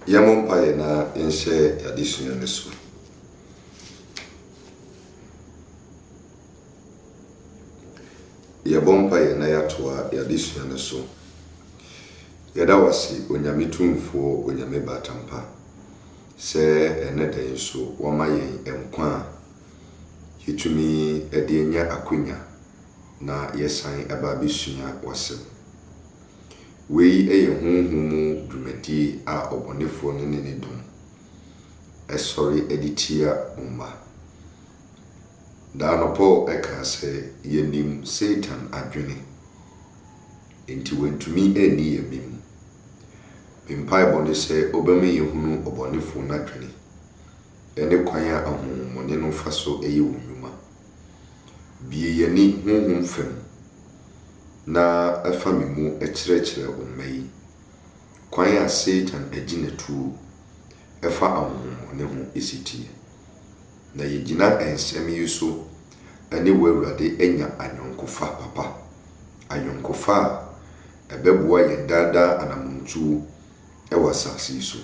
Yamompa na yenhye yadesua ne so. Yabompa na yatoa yadesua ne so. Yada wasi onyame tumfo onyame batampa. Se eneda nso wama yen enkwa yitumi ede enya akonya na yesan aba besua wasem. Wei eye honhom dwumadi a obonefo ne dum. Esori editia umma. Da no Paul eka se yenim Satan adwene. Enti wentumi eni yemim. Mpai bone se obeme yehunu obonefo na adwene. Ene kwanya ahom ne no faso eye wonwuma. Bie yeni honhom fem. Na afamimu ekyerɛkyerɛ omai kwan a Satan agina tu efa ahomone ho esitie na yegina ensɛm yi so ane wawurade enya anyonkofa papa anyonkofa ebeboa yedada anamuntu ewa sase so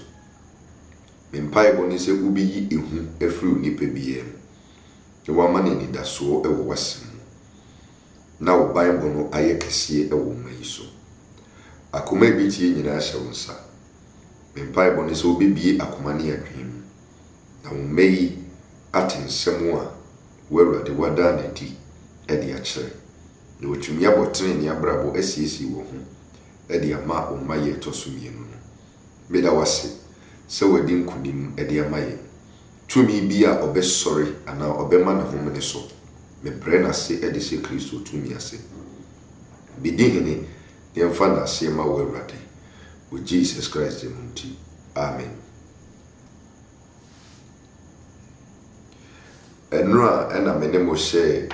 mempai boni se ubiyi ehu efiri nipa biem ye wamane ni daso ewo wasem na wo Bible no aye kese ewo mai so akoma ebitie nyina hye wonsa mempai boni so obibie akoma ne adwem na wo mai atensem a wawurade wada na di ede a kyere na otumi abotre ne abrabo asiesi wo ho ede ama o maye tosomienu no meda wase se wadi nkunim ede amaye tumi bi a obesori ana obema na homene so me brena se ede se Kristo tumi ase bidihene yemfa na se ma wawurade o Jesus Christ munti amen. Enura ena menemo she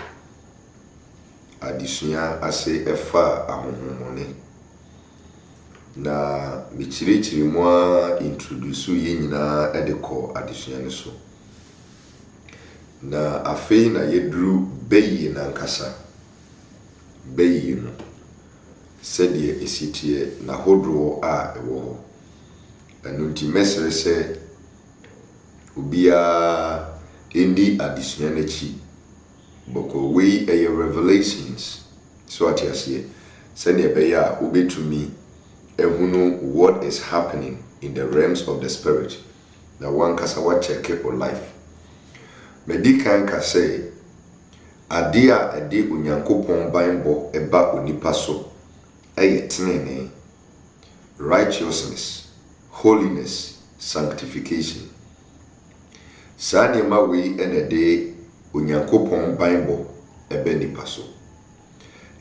adisua ase efa ahonhomone na bichirichiri mo introduce ye nyina edeko adisua ne so na afei na yedru beyi na nkasa beyi no sedie esitie na hodro a ewo ho anunti mesere se ubia indi adisua na chi boko we eye revelations so atiasie sene beya ubetumi ehunu what is happening in the realms of the spirit na one kasa wa check your life medikan ka say adia ede onyankopon banbo eba onipa so eye tenene righteousness holiness sanctification sani ma we enede onyankopon banbo ebe nipa so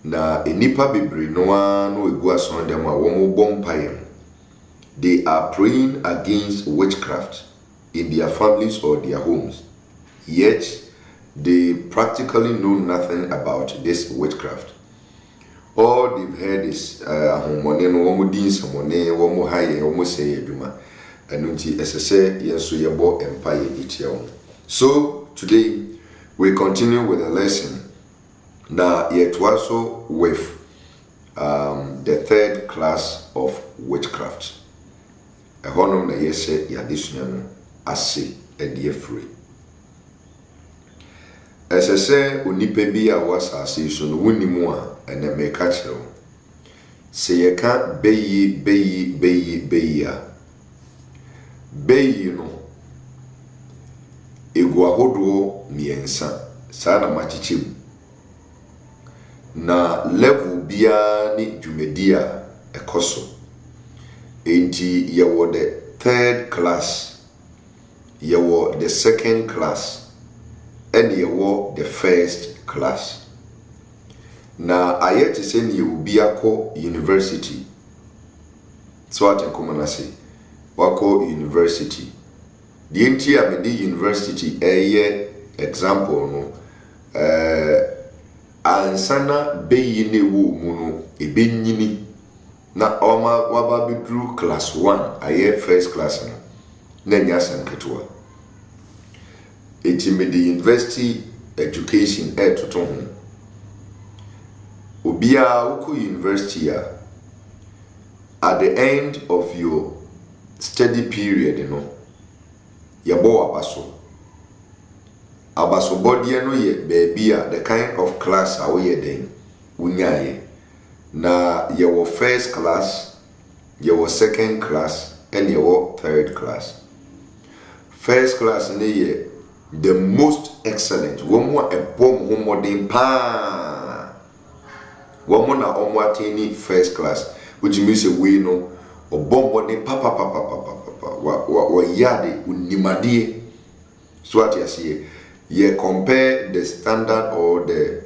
na enipa bebre noa no egu ason dem a wo bompaye they are praying against witchcraft in their families or their homes, yet they practically know nothing about this witchcraft. All they've heard is ahomone no wo din samone wo haye wo say adwuma anunti esese yeso yebo empire etia wo. So today we continue with the lesson. Now, yet also with the third class of witchcraft. A honor na yese yadisunyano ase edie free. Esese onipa bi a wasase so no wonimu a ene meka kyerɛw. Se yeka beyi a beyi no egu ahodo miensa saa na machichim na level bia ni dwumedia ekoso enti yewo the third class yewo the second class and yewo the first class na ayeti se ni ubia ko university so atenkomana se wako university the enti a me university eye example no ansana beyi ne wo mu no ebenyini na oma waba bedru class 1 aye first class no na nya sanketwa etimedi university education etoto ho obia uko university at the end of your study period no yɛbɔ abaso body no yɛ baby a the kind of class a we den wunyaye na yɛwɔ first class yɛwɔ second class and yɛwɔ third class. First class ne yɛ the most excellent wɔn a ɛbɔ mo modern pa wɔn na wɔn attain first class, which means we no ɔbɔ modern papa wa yade unimade. So what you see, you compare the standard or the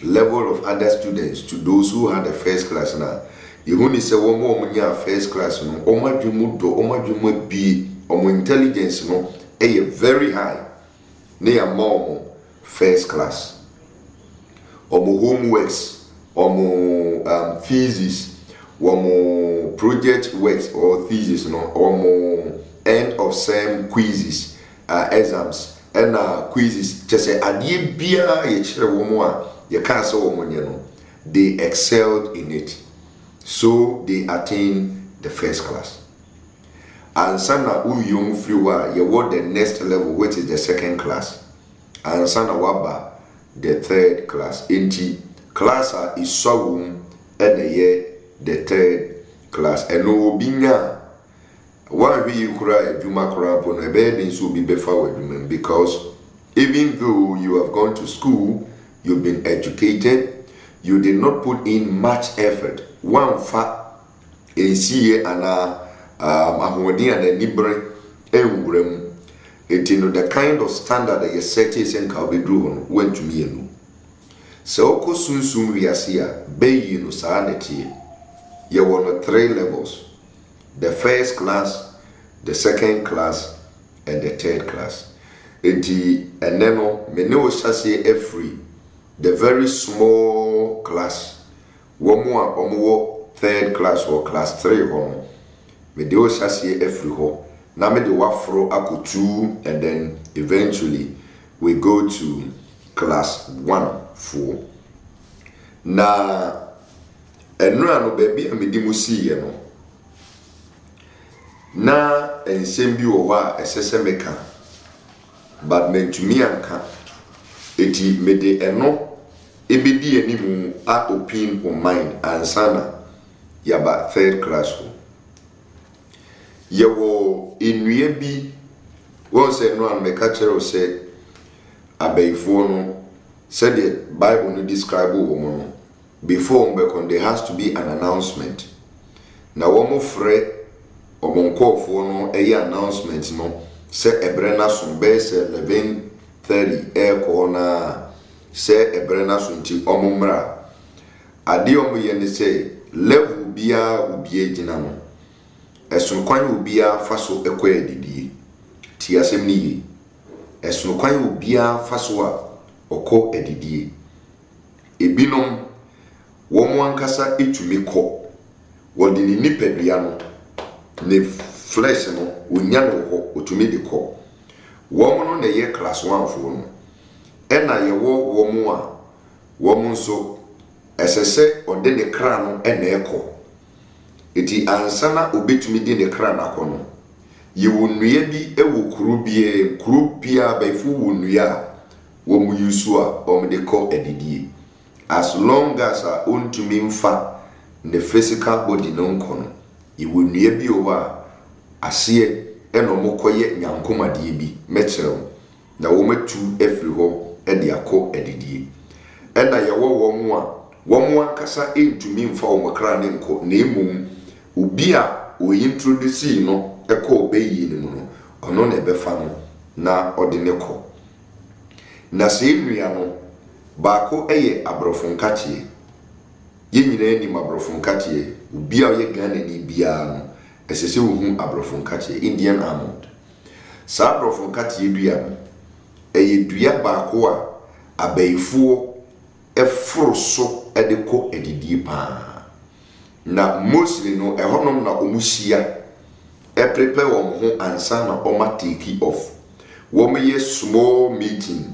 level of other students to those who had the first class now. You only say one more first class no omo dwumu do omo dwumu bi omo intelligence no very high. They are more first class. Omo homeworks, omo thesis, omo project works or thesis no, omo end of sem quizzes, exams and quizzes. Just say adie bia ye kire womo a ye kan say womo nye no, they excelled in it. So they attain the first class. And sana young fewer you want the next level, which is the second class. And sana waba the third class. Inti class is so and the third class. And no binya why you cry Juma crap on a bed in so be before women, because even though you have gone to school, you've been educated, you did not put in much effort. One fact is here and ahodi and nibre enwurem. It you know the kind of standard that you set is in ka be do went to me no. So ko sunsun we asia be you know sanity. You won 3 levels. The first class, the second class, and the third class. And then me no say every the very small class. One more third class or class 3 home. Me de o say every ho. Na me de wafro ako 2 and then eventually we go to class 1 4. Na enura no baby me di mo see no. Na ensem bi wo wa esese meka. But mentumi anka. Eti me de eno ebedi animu a open on mind ansana yaba third class ho. Yewo enue bi won say no an meka kire say abayfo no said the Bible no describe wo no before there has to be an announcement. Na wo mo frɛ omonkofo no announcement no say ebrena so be say 11:30 corner say ebrena so nti omumra ade omoye ne say level bia obi agina no esun kwan obi a faso ekwa adidie ti asem ni yi esun kwan obi a faso a okọ adidie ebinom wo mo ankasa etumi kọ wodi ni nipadua no ne flesh no onya no ho otumi de kọ wo mo no na ye class 1 fo no ena ye wo mo a wo mo nso esese ode ne kra no ena ekọ eti ansana obetumi de ne kra na kọ no ye wo nnua bi ewo kuru bia baifu wo nnua wo mu yusu a o de kọ adidie as long as ontumi mfa the physical body no nko no ye wo nnua bi o wa ase ena mo koye nyankomade bi mekyerɛw na wo matu efri ho de akọ adidie ena ye wo mo ankasa entumi mfa wo kra ne nko na emum obi a o introduce no ekọ obeyi ne mu no ono na ebefa no na ode ne kọ na se nnua no baako eye abrofonkachie ye nyina ni mabrofonkachie obi a ye Ghana ni bia no esese wo hu abrofonkachie Indian almond sa abrofonkachie dua no eye dua baako a abayifuo eforo so de kọ adidie pa na mostly no ehonom na omuhia prepare wo ho ansa na oma take off wo me ye small meeting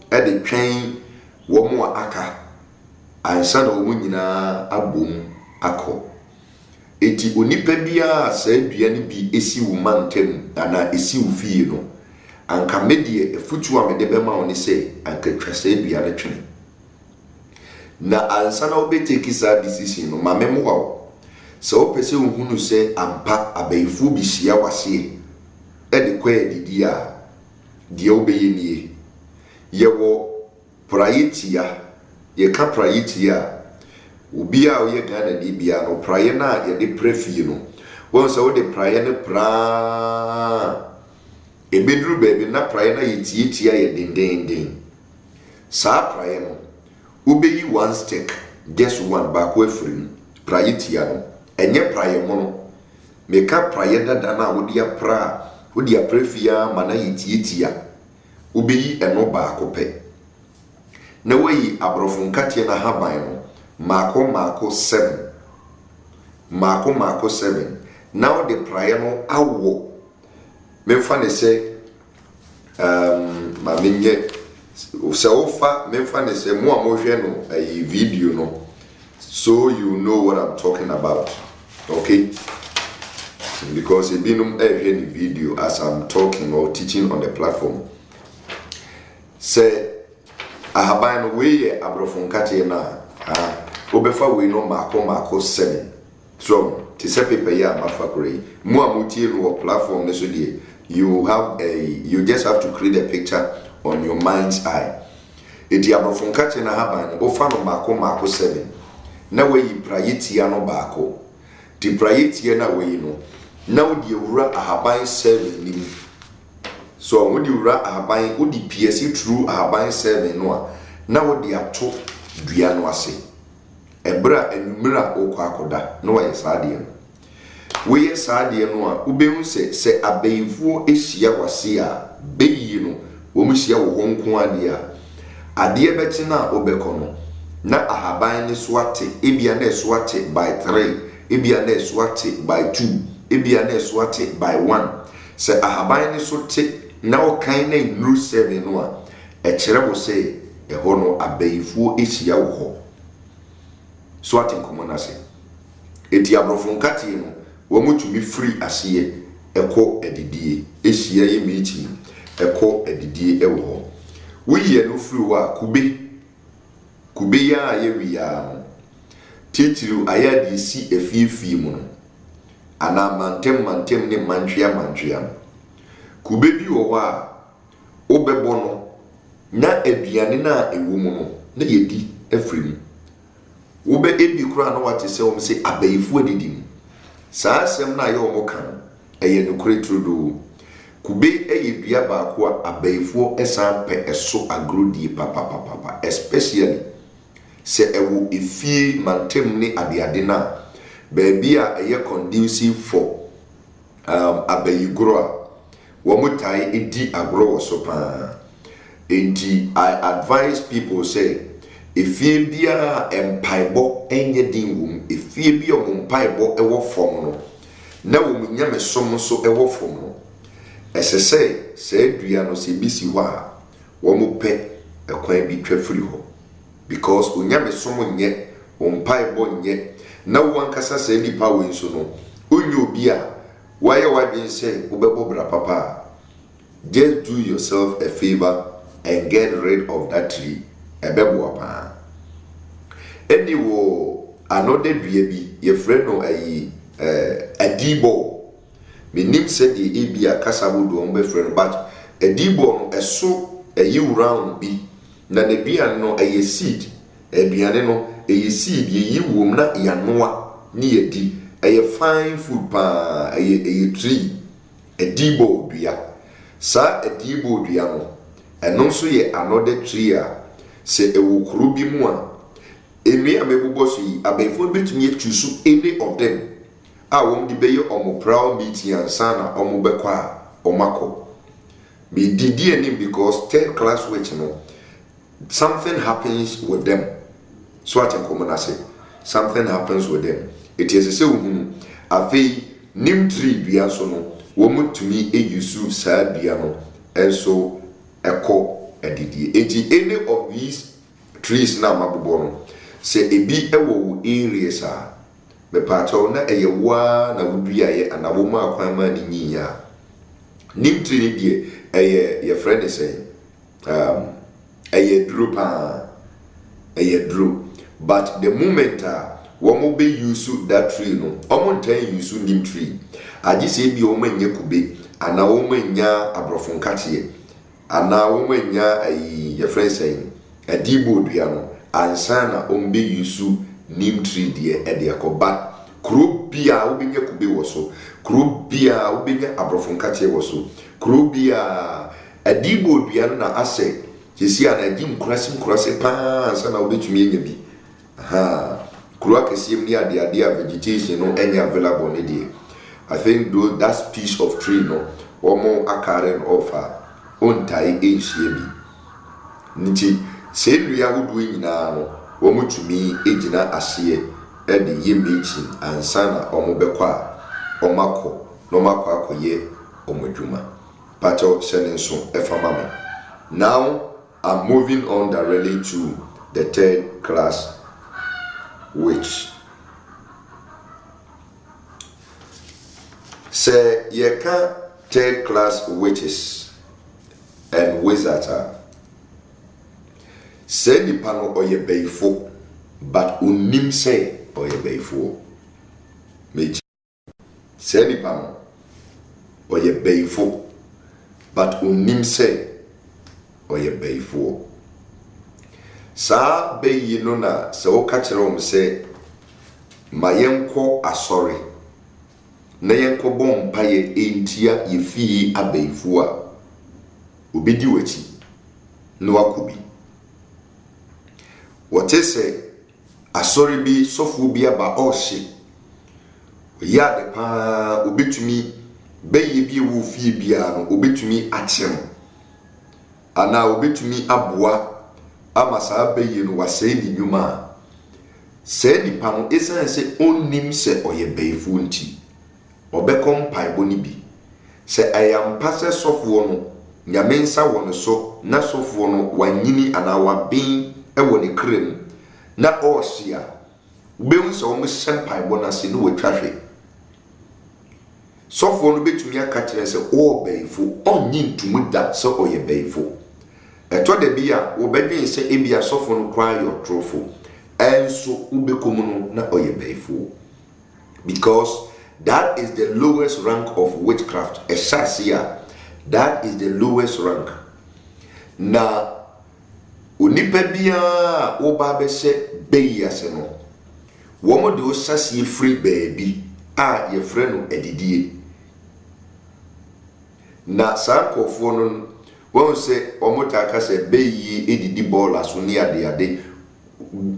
de twen wo mo aka ansa na wo nyina abom akọ eti onipa bia sa aduane bi esi wo mantem ana esi wo fie no anka medie efutu a mede bema oni se anka twasa aduane twene na ansa na obeteki sa decision no mamemo wa so opese ohunu se ampa abaifu bi hia wase ede kwa didi a de obeye nie yewo prayetia ye ka prayetia obi a oye Ghana ni bia no praye na ye de prefie no won se wo de praye ne pra ebedru baby na praye na ye tietia ye dendenden sa praye no obeyi one stick just one back way free prayetia no enye praye mo no meka praye dada na wo dia pra wo dia prefia mana ye tietia obeyi eno baako pe na wayi abrofo nkatie na haban no mako 7 mako 7 now the prayer no awo memfa ne se ma menye se ofa memfa ne se mo amohwe no ayi video no so you know what I'm talking about, okay? Because it been every video as I'm talking or teaching on the platform say ahaban no we abrofo nkatie na obefa we no mako 7 so to say paper ya mafakure mu amutie no platform so die you just have to create a picture on your mind's eye edi abrofo nkatie na haban ofa no mako 7 na we prayetia no baako ti prayetia na we no na wo die wura ahaban 7 nim so wo die wura ahaban wo die PS through ahaban 7 no a na wo die ato dua no ase ebra enumira okwa akoda no wa yesade no we yesade no a ubehu se abeyifuo ehia wase a beyi no wo muhia wo honko ade beti na obekono na ahaban ne so ate ebia na so ate by 3 ebia na so ate by 2 ebia na so ate by 1 se ahaban ne so te na okan na nru 7 no a ekere wo se eho no abeyifuo ehia wo ho so ate nkomona se eti abrofo nkati no wo mutumi free asiye eko edidie ehia ye meeting eko edidie ewo ho wo ye no free wa kube ya ye wiya titiru ayadi si efiefi mu no ana mantem ne mantwia kube bi wo wa obebo no na aduane na ewo mu no na yedi afrim wo be ebi kura na wate se wo se abayifu adidim saa asem na ye wo kan eye nokure trudo kube eye dua baako a abayifu esan pe eso agrodie papa especially se ewo efie mantem ne adeade na baby a eye conducive for abayigro a wo mutai edi agro wo so pa enti I advise people say efie bia empaibo enye din wum efie bia ompaibo ewo fom no na wo nyame som so ewo fom no esese se adua no se bisi ho a wo mu pe ekwan bi twafiri ho because onyame som nye ompaibo nye na wo ankasa se nipa we nso no onye obi a waye wadwen se obebo bra papa just do yourself a favor and get rid of that tree ebebo apa eni wo another dua bi ye friend no ayi adibo menim se de ebia kasabodo on be friend but adibo no eso ayi round bi na ne bia no ayi seed aduane no ayi seed yi wom na yanoa ni yedi ayi fine food pa ayi tree adibo dua sa adibo dua no eno so ye another tree a se ewo kuru bi mu a emi amebubo so yi abefo betumi etusu any of them a wom di beye omo proud meeting ansana omo bekwa omako be didi enim because third class which no something happens with them so at enkomona say something happens with them it is say uhunu afei nim tree dua so no wom tumi eyusu sa dua no enso eko edidi eti any of these trees na mabobo no se ebi ewo areas a me pacho na eyewa na wudua ye anawoma akwan ma ni nyiya nim tree die ye friend say eye dru pa eye dru but the moment womo be use that tree no omo ntan use nim tree agi se bi omo nya kube ana omo nya abrofon kache ana omo nya ye friend say adibo dua no ansa na ombe use nim tree die e de akoba kro bia obenya kube wo so kro bia obenya abrofon kache wo so kro bia adibo dua na ase jesi ana jim kurase pa ansa na obetumi enya bi kro akesiem ni ade vegetation no any available ne die I think though that piece of tree no omo akaren offer ontai ehie bi nti se nua wodo nyina no womo tumi ejina ahye e de yemechi ansa na omo bekwa omako no makwa akoye omodwuma pacho senenso efamama. Now I'm moving on directly to the third class witch. Say ye can third class witches and wizards say nipa no oye beifo but unim say oye beifo meji say nipa no oye beifo but unim say oye beifo sa beyi no na se wo ka kire wo se mayenko asori na yenko bom paye entia yefi abeifo a obedi wachi no wakobi wote se asori bi sofu bi aba ohye ya de pa obetumi beyi bi wo fi bia no obetumi akyem ana obetumi aboa amasa beyi no wasei ni nyuma se ni pa no esan se onnim se oye beifo nti obekom paibo ni bi se ayampa se sofuo no nyame nsa wo no so na sofuo no wanyini ana wabin ewo ne krem na ohia beun se o mo hyem paibo na se no watwahwe sofuo no betumi aka kire se o beifo onyi ntumu da se oye beifo eto de bia wo bedwen se ebia sofuo no kwa yo trofo enso ubekom no na oye beifo because that is the lowest rank of witchcraft. Esasia, that is the lowest rank. Na onipa bia oba be se beyi ase no. Womo de osasi free baby a ye frɛ no edidie. Na sankofo no won se omo taka se beyi edidi ball aso ni ade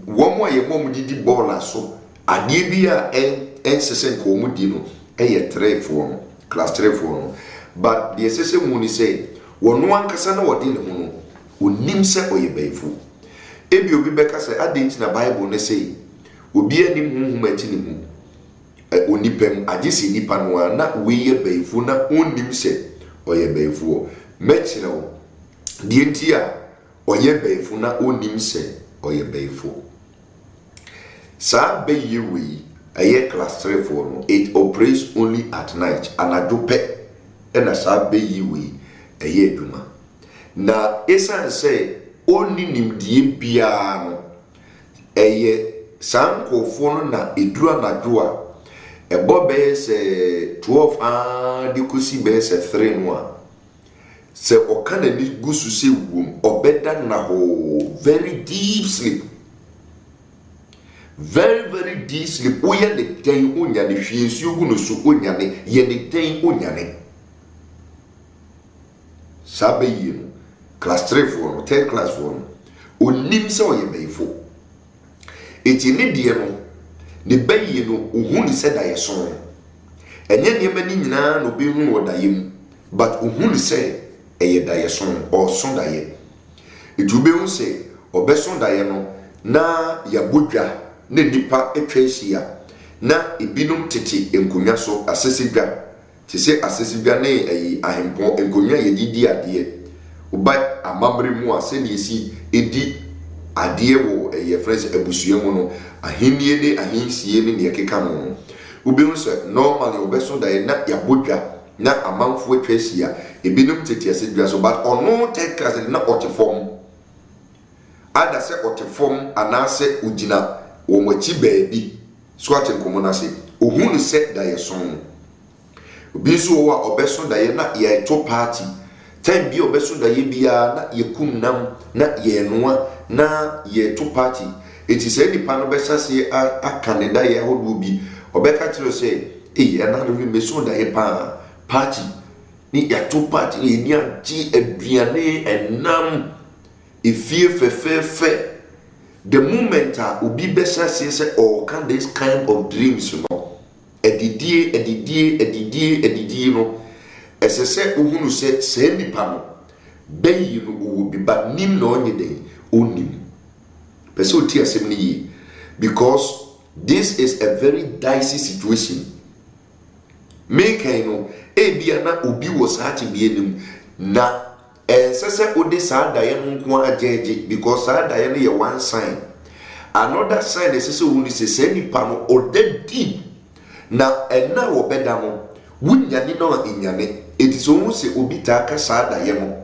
womo ye mom didi ball aso ade bia ensese ko mu di no eye 3 fo no class 3 fo no but the sese mu ni say wono ankasa na wodi ne ho no onim se oye baifo ebi obi beka se adenti na bible ne say obi anim hunhum ati ne mu onipam agisi nipa no na weye baifo na onim se oye baifo mekire wo die ntia oye baifo na onim se oye baifo sa beyi wi a class 3 for no it operates only at night anadope ena sa beyi wi eduma na esan say oni nimdie bia no sankofo no na edura najo a ebo be se 12 de kosi be se 3 no a se okana ni gusu se wum obeda na ho very deep sleep. Very, very deep sleep. Oya the ten unya the fiends you gonna so unya ne ye the ten unya ne. Sabe you class 3 for no 10 class for no. Onim se oye beifo. Eti ne die no ne bayi no ohuni se da ye so. Enye ne mani nyina no be hu wo da yem but ohuni se eye da ye so or so da ye. Etu be hu se obeso da ye no na ya bodwa ne nipa etwehia na ibinum tete enkonwa so asesedwa tese asesedwa ne ayi ahempo enkonwa ye didi ade oba amamre mu ase ne esi edi adeɛ wo ɛyɛ friends abusua mu no ahenie ne ahensie ne ne keka no obihu sɛ normally obeso da na yabodwa na amanfo atwa asia ebinom tete ase dwa so but ɔno take class na ɔtefom ada sɛ ɔtefom anase ugina wo machi baabi so atenkomo na se ohunu sɛ da yɛ son obi so wo a obeso da yɛ na yɛ to party time bi obeso da yɛ bia na yɛ kumnam na yɛ noa na yɛ to party eti sɛ nipa no bɛsase a Canada yɛ hodo bi obeka kire sɛ ɛna no meso da yɛ pa party ni yɛ to party ni agye aduane enam efie fefefe the moment a obi bɛsase sɛ all can this kind of dreams no edidie no ɛsɛ sɛ ohunu sɛ nipa no bɛyi no wo bi ba nim na onye den onim pɛsɛ oti asɛm ni yi because this is a very dicey situation make no ebia na obi wo saa te bi enim na sɛ odi saa dae no nko agyeje because saa dae no yɛ one sign another sign is sɛ wo ni sɛ nipa no odedi na ɛna wo bɛda no wunyane no inyane eti so hu sɛ obi ta ka saa dae no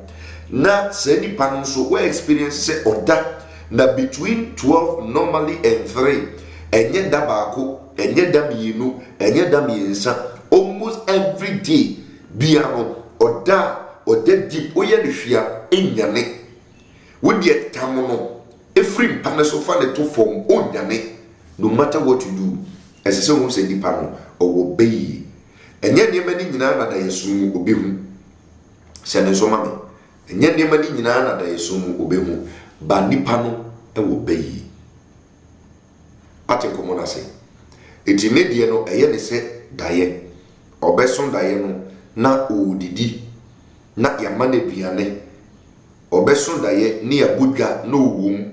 na sɛ nipa no so we experience sɛ oda na between 12 normally and 3 enye da baako enye da mienu enye da miensa almost every day bia no oda deep oye ne hwia enyane wodi etam no every mpane so fa ne to form onyane no matter what you do esese hu se nipa no owo beyi enye ne mani nyina na da yesu obehu se ne so mame enye ne mani nyina na da yesu obehu ba nipa no ewo beyi ate komo na se eti ne die no eye ne se daye obeso daye no na odidi na yamane duane obeso daye ne yabudwa na owum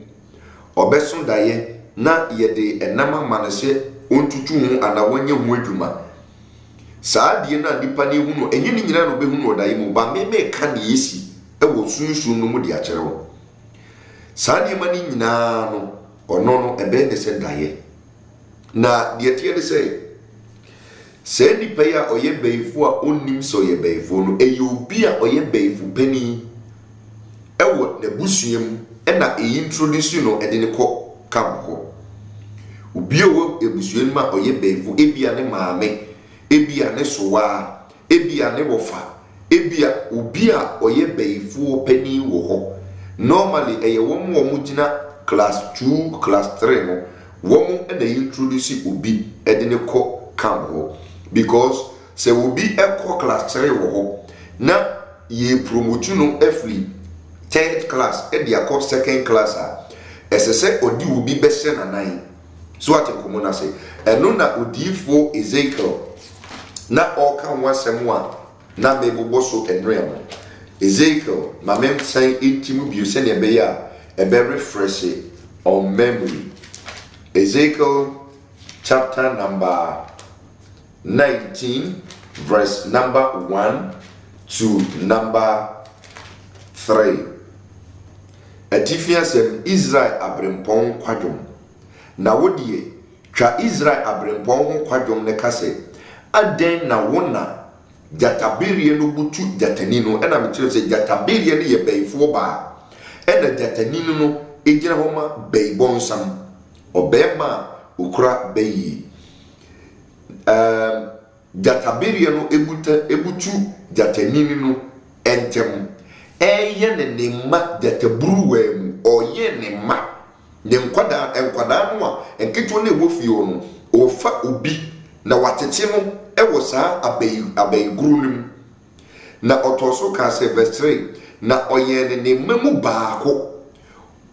obeso daye na yede enama manese ontutu hu ana wanye hu adwuma saa die na nipa ne hu no enye ne nyina no behu no daye mu ba me ka ne yesi ewo sunsun no mu de akyere wo saa die mani nyina no ono no ebe ne se daye na die tie ne se nipa ya oye beifo a onnim so ye beifo no eyi obi a oye beifo pani ewo na busuam na introduce no ede ne ko kamko obi owo ebusuam ma oye beifo ebia ne maame ebia ne sowa ebia ne wofa ebia obi a oye beifo pani wo ho normally eye wo mo gina class 2 class 3 no wo mo na introduce obi ede ne ko kamko because se obi ekọ class 3 wo ho na ye promote no every third class e dia ko second class a esese odi obi bese na nan so ate komo na se eno na odifo Ezekiel na oka wasem a na mebobo so enrem Ezekiel mamem san etimu bi se ne be ya e be refresh on memory Ezekiel chapter number 19 verse number 1 to number 3 Atifia sem Israel abrempon kwadwom na wodie twa Israel abrempon ho kwadwom ne kase aden na wona jatabirie no butu jatani no ena metire se jatabirie ne ye beifo ba ena jatani no ejira homa beibonsam obema ukura beyi jatabirie no ebutu jatanini no entem eye ne ma jatabruwa mu oye ne ma ne nkwada no a enketo ne wofio no ofa obi na watete no ewo saa abai guru nim na otoso ka se verse 3 na oye ne mamu baako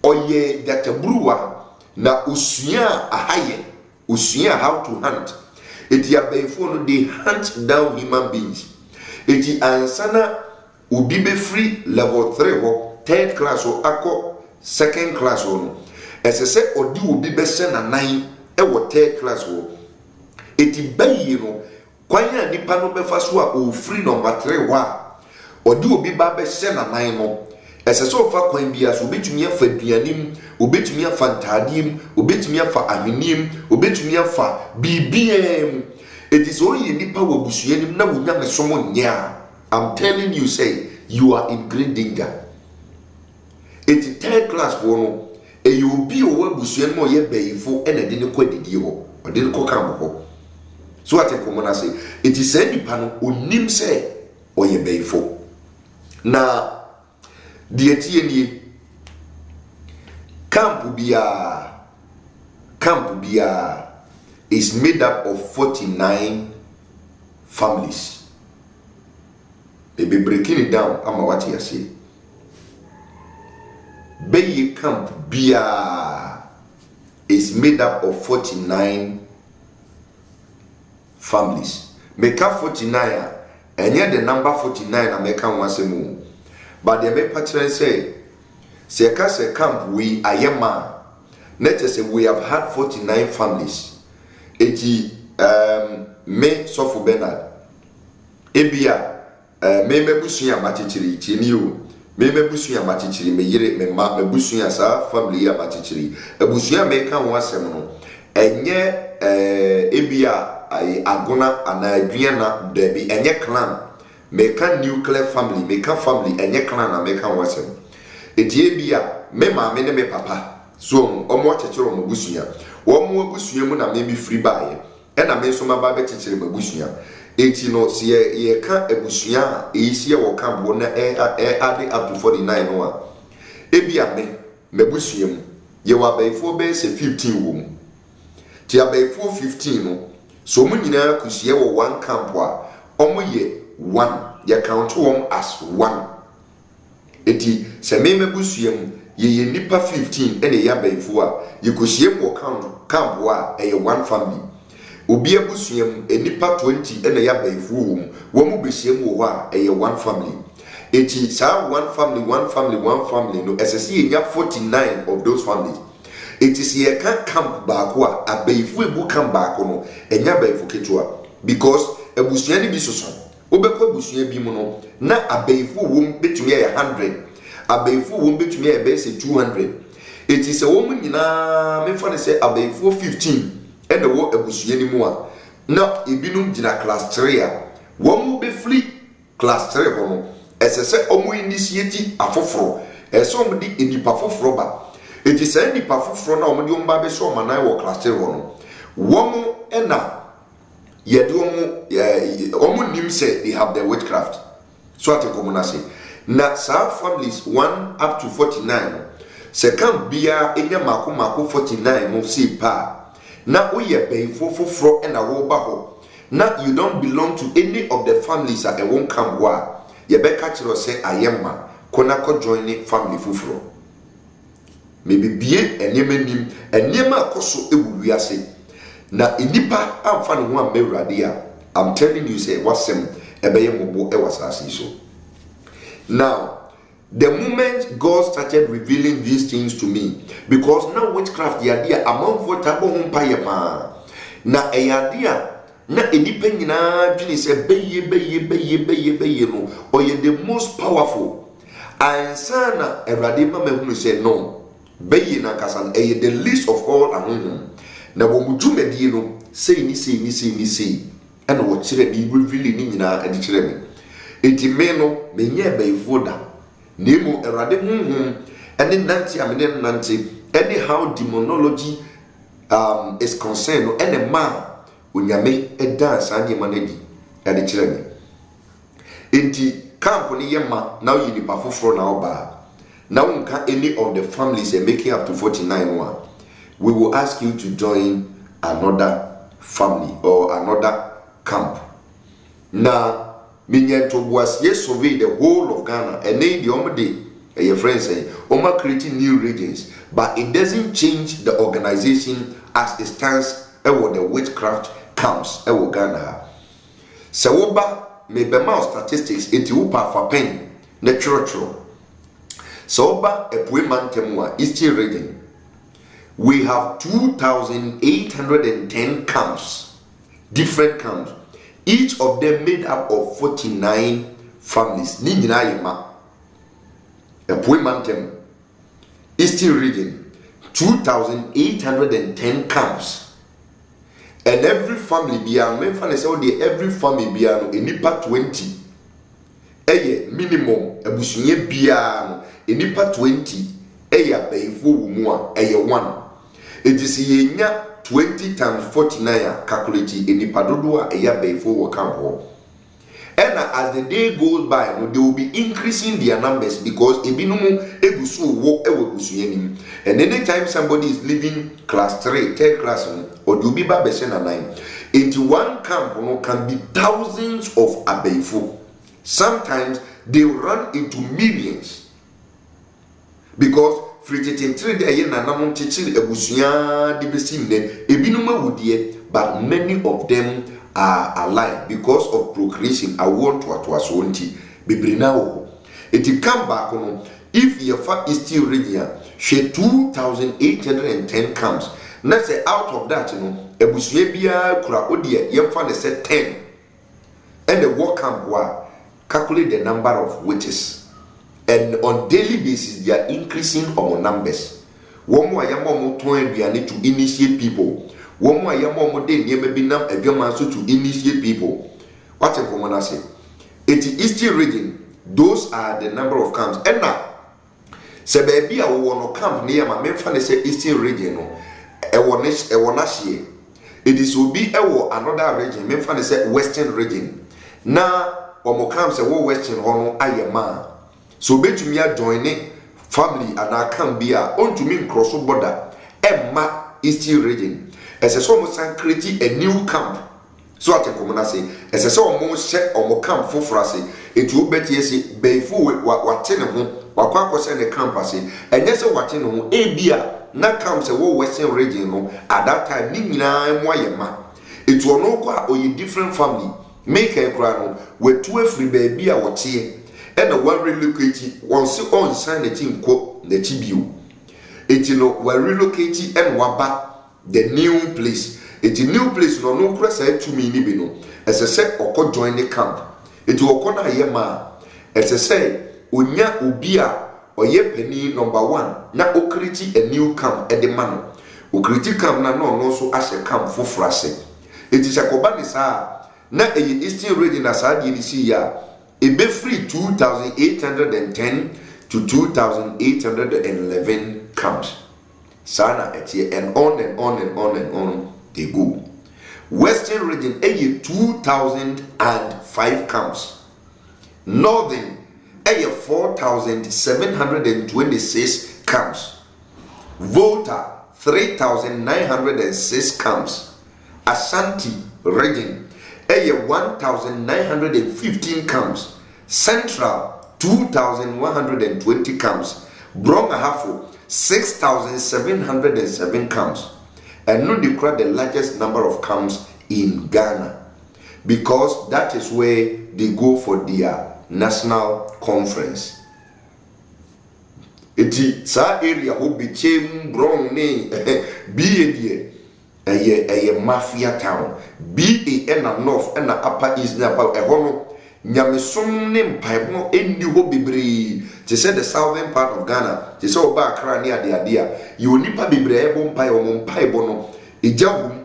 oye jatabruwa na usua ahaye usua how to hunt eti abaifo no they hunt down human beings eti ansana obi be free level 3 ho third class ho akọ second class ho no esese odi obi be se na nan e wo third class ho eti bayi no kwanya nipa no be fa so a o free number 3 ho a odi obi ba be se na nan no esese o fa kwan bia so betumi afa duanim obetumi afa ntaadeem, obetumi afa ahwenem, obetumi afa bibiam. It is only nipa wo busuanim na wo nya mesomo nya. I'm telling you, say you are in great danger. It is third class for no. E you be o busuanim o ye bayifo e na de ne ko adidi ho. O de ne ko kam ho. So what I come on say, it is say nipa no onim say o ye bayifo. Na the etienie camp bia is made up of 49 families. They be breaking it down. I'm what you say. Baye camp bia is made up of 49 families. Make up 49 and yet the number 49 I make once a move. But the make patron say camp we ayema. Let us say we have had 49 families. Eti me Sofo Bernard ebia me mebusuya matichiri tini o me mebusuya matichiri me yire me ma mebusuya sa family ya matichiri ebusuya me kan ho asem no enye ebia agona anaduya na debi enye clan me kan nuclear family me kan family enye clan na me kan ho asem eti ebia me ma me ne me papa so omo achechero mo busuya womo abusua mu na me bi free bae e na me so maba be chechire babusua enti no se ye ka abusua e hie wo ka bo na ade up to 49 no a e bia me mabusua mu ye wa baifo be se 15 wo mu ti abaifo 15 no so mu nyina kusie wo one camp a omo ye 1 ye count won as 1 enti se me mabusua mu ye nipa 15 ene ya baifo a ye kosie mo camp wa e 1 family obi abusuam enipa 20 ene ya baifo wo mu behiem wo a e 1 family eti sa 1 family no esese enya 49 of those families. It is ye can camp baako a abaifo ebu camp baako no enya baifo ketua because abusua ni bi soso obekwa abusua bi mu no na abaifo wo betumi ye 100 abaifo wo betumi ye be se 200. It is a woman nyina me fa ne say abaifo 15 and the wo abusua ni mu a na ebinum gina class 3 a wo mu be free class 3 ho no esese omu initiate afoforo eso mu di enipa foforo ba. It is any pafufro na omudi omba be so manai wo class 3 ho no wo mu ena yede omu nim say they have the witchcraft so at community na sa families 1 up to 49 se kan bia enya mako 49 mo si pa na uye baifo foforo ena wo ba ho na you don't belong to any of the families that won't come wa ye be ka kiro say ayema kona ko join family foforo maybe bie enema akoso ewu wiase na enipa amfa ne ho amewrade a I'm telling you say wasem ebeye mobo e wasase so. Now the moment God started revealing these things to me, because now witchcraft the idea among what home pa na idea na enipa nyina dwene se beye no or ye the most powerful ansana erade mama hunu say no beye na kasan the least of all among na wo mudwumadi no say ni and wo kire bi revealing ni nyina ade kire me enti me no menye bayfo da nemo erade ene nanti amene nanti anyhow demonology is concerned no ene ma onyame dance anye manadi ade kire me enti camp ni yema now you nipa foforo na oba now nka any of the families are making up to 49 one we will ask you to join another family or another camp. Now, Minyanto was yes survey the whole of Ghana and then the omade your friends say Oma creating new regions, but it doesn't change the organization as it stands where the witchcraft comes Ghana. Sawoba may be more statistics into upa for pen natural. Sawoba a Pueman Temua Eastern region. We have 2,810 camps, different camps, each of them made up of 49 families. Ninjina Yema, a Puimantem, Eastern region, 2,810 camps. And every family biano, every family biano, enipa 20. Minimum, ebusunye biano, enipa 20. Beifo umua, 1. It is yenya 20 times 49 calculate enipa dodua beifo wakampo. And as the day goes by, they will be increasing their numbers because ebinumu ebusu wo ewebusuyenim. And anytime somebody is leaving class 3, 3rd class, or dubiba besena 9, into one camp can be thousands of abeifo. Sometimes they run into millions because but many of them are alive because of procreation. I want to aswanti bebrina. It come back if your fat is still region, she 2,810 camps. Let's say out of that, ebusuye bia kura odie yemfa say 10. And the work camp calculate the number of witches. And on daily basis, they are increasing our numbers. One more yamo to initiate people. One more yamo de nyemebinam eviamanso to initiate people. What in common say? It is Eastern region. Those are the number of camps. And now, se baby a wono camp near my memfa say Eastern region no. Ewonashie. It is will be another region. Memfa say Western region. Now, omo camp say wo Western hono ayema. So betumi joining family and I can be on to me cross border Emma Eastern region. As a so much create a new camp. So I can say, as a so almost set or camp for frasi, it will bet yes, Bayfu what ten of them, what send the campus, and yes, what in whom a beer not comes a Western region at that time, Nina and Wayama. It will no qua or a different family. Make a crown with 2 free baby or tea. And the one relocated once on sign the team quote the TBU. It were relocated and waba the new place. It's a new place no crest to me nibino. As I said, or join the camp. It will corner yema. As I say, unya ubia or ye penny number 1. Na okriti a new camp at the man. Ukriti camp na no so as a camp for frase. It is a kobanisa. Na a Eastern region as I did see ya. It be free 2,810 to 2,811 camps. Sana etie and on and on and on and on they go. Western region 2,005 camps. Northern 4,726 camps. Volta 3,906 camps. Ashanti region 1,915 camps. Central 2,120 camps. Brongahafo 6,707 camps. And no declare the largest number of camps in Ghana because that is where they go for their national conference. Iti sa area ho became brong ne be a mafia town. Be a north and upper east na pa ehono nyamesom ne mpaebo endi ho bebre. They said the southern part of Ghana. They said oba Accra near the idea. You nipa bebre ebo mpai o mpaebo no ejahum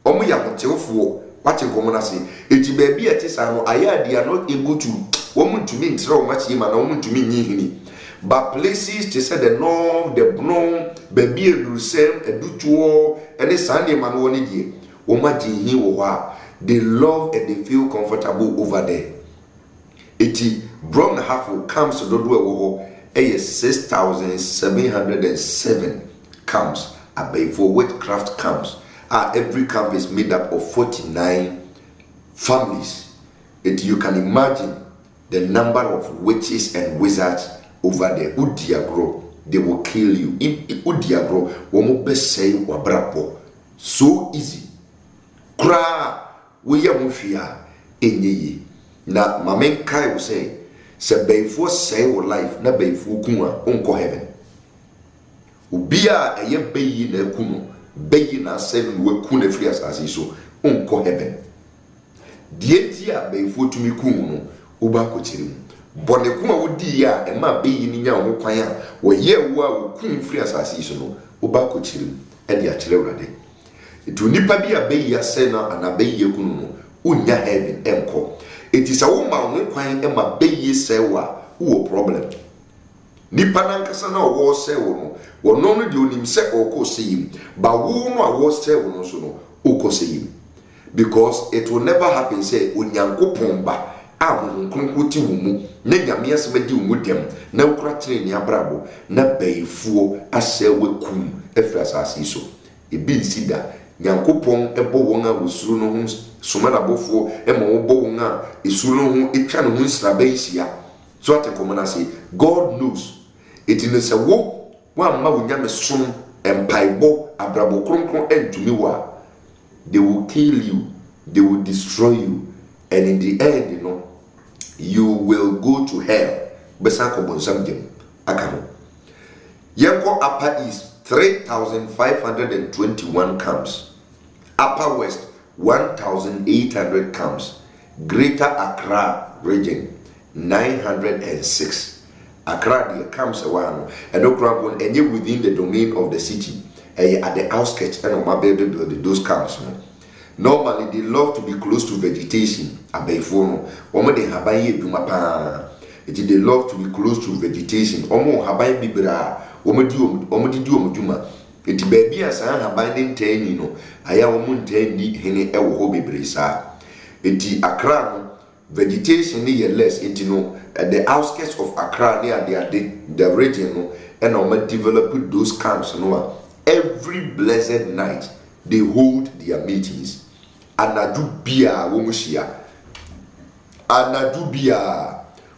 omo ya hotelfo watching common say eti baby etisa no aya they are not able to woman to me ntre o machi ma na woman to me nyihini. But places they said the north, the bron, baby edurusem edutuo ene sane ma no woni die woma jihi wo ha. They love and they feel comfortable over there. Eti Brown Hafo camps to Dodo 6,707 camps are for witchcraft camps. Every camp is made up of 49 families. You can imagine the number of witches and wizards over there. Udiagro, they will kill you. Udiagro, womo besay wabrapo. So easy. Kra, we yamufia enye. Na mamen kai will say, Beifo say or life, na Beifo kuma, unko heaven. Ubia a ye bayi na kuno, bayi na 7 we kune free as so, unko heaven. Dientia Beifo to me kuno, uba kochirim. Bonne kuma would ya, and my bayi niya, wo ye wa kun free as so, oba ko chirim e de akire urade etu nipa bi abayi ase na anabayi ekunu no unya heaven enko etisa wo ma wo kwan e ma bayi sewa wo problem nipa nankasa na wo sewo no wono no de onim se okoseyim ba wo no a wo sewo no so no okoseyim because it will never happen say onyankopon ba ahonkronkoti wo mu na nyame asema di wo mu dem na ukra tire ni abrabo na bayifuo ahye wakum efra asase so ebi nsida nyankopon ebo won a wosuru no ho soma na bofo e ma wo bo won a esuru no ho etwa no ho nsra bayisia so atekomana say God knows it in say wo ma wo nyame som empaibo abrabo kronkron entumi wa they will kill you, they will destroy you, and in the end, you know, you will go to hell. Besako bonsam jem akamo. Yanko Upper East 3,521 camps. Upper West 1,800 camps. Greater Accra region 906. Accra the camps one and Okra and you within the domain of the city. At the outskirts and those camps. Normally they love to be close to vegetation. Abefono, they love to be close to vegetation. Omo habai bibra, omodi juma. Iti baby as I have binding ten, you know, I am tendi hene ewo ho bibrisa. Iti Accra vegetation near less, it know at the outskirts of Accra near the region, and develop those camps. No. Every blessed night they hold their meetings. Anadu bia